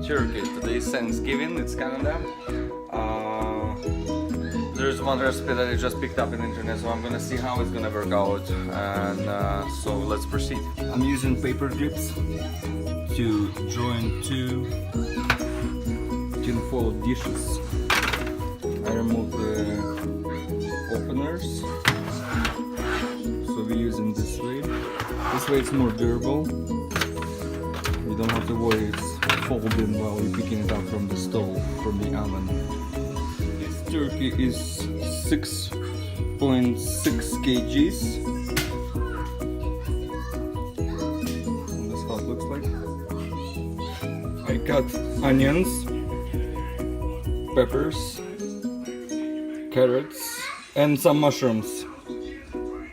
Turkey. Today is Thanksgiving, it's Canada. There's one recipe that I just picked up in the internet, so I'm gonna see how it's gonna work out, and so let's proceed. I'm using paper clips to join two tinfoil dishes. I remove the openers, so we're using this way. This way it's more durable. You don't have to worry it's folding while you're picking it up from the stove, from the oven. This turkey is 6.6 kgs. And that's how it looks like. I cut onions, peppers, carrots, and some mushrooms.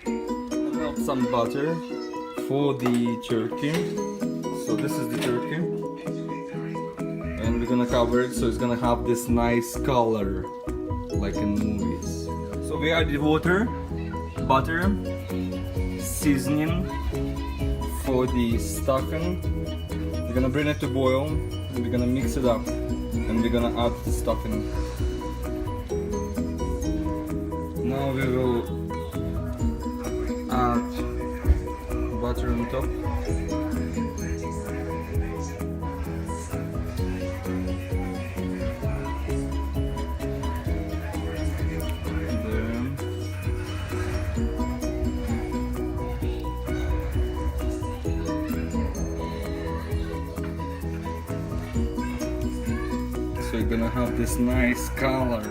Melt some butter for the turkey. So this is the turkey, and we're gonna cover it so it's gonna have this nice color like in movies. So we added water, butter, seasoning for the stuffing. We're gonna bring it to boil, and we're gonna mix it up, and we're gonna add the stuffing. Now we will add butter on top. So you're gonna have this nice color.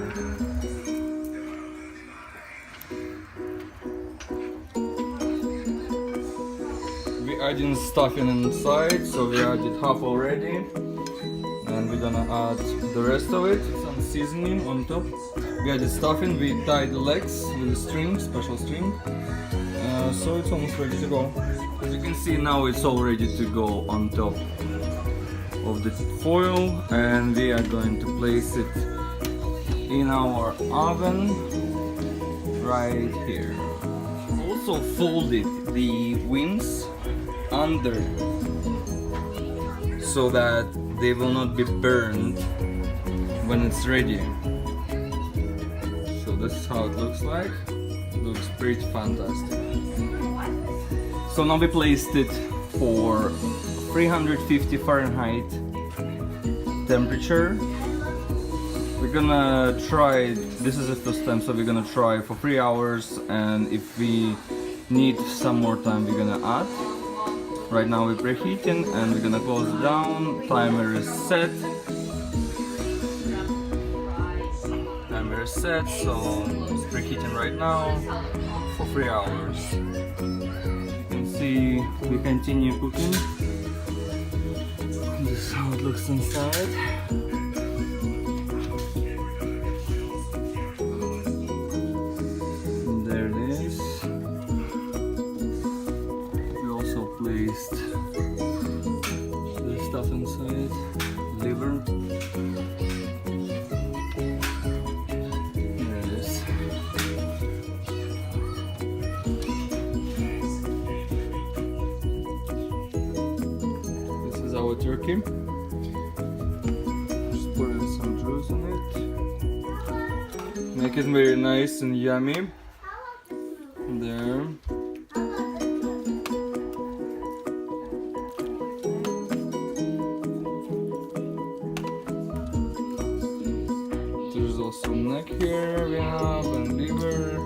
We adding stuffing inside, so we added half already, and we're gonna add the rest of it. Some seasoning on top. We added stuffing. We tied the legs with a string, special string. So it's almost ready to go. As you can see now, it's all ready to go on top of the foil, and we are going to place it in our oven right here. Also folded the wings under so that they will not be burned when it's ready. So this is how it looks like. Looks pretty fantastic. So now we placed it for 350 Fahrenheit temperature. We're gonna try, this is the first time, so we're gonna try for 3 hours, and if we need some more time we're gonna add. Right now we're preheating, and we're gonna close it down. Timer is set. Timer is set, so it's preheating right now for 3 hours. You can see we continue cooking. This is how it looks inside. And there it is. We also placed the stuff inside, liver. There it is. This is our turkey. Just put in some juice on it. Make it very nice and yummy. There. There's also neck here we have, and liver.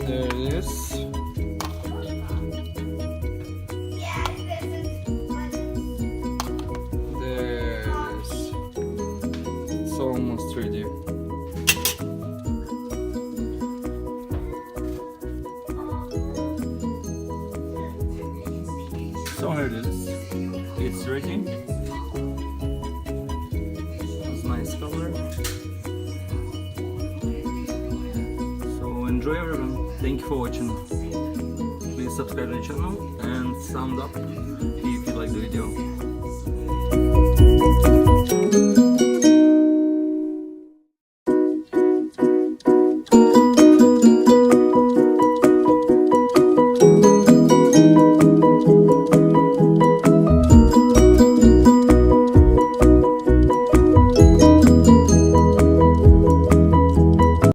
There it is. Almost ready. So here it is. It's ready. It's nice color. So enjoy everyone. Thank you for watching. Please subscribe to the channel and thumbs up if you like the video.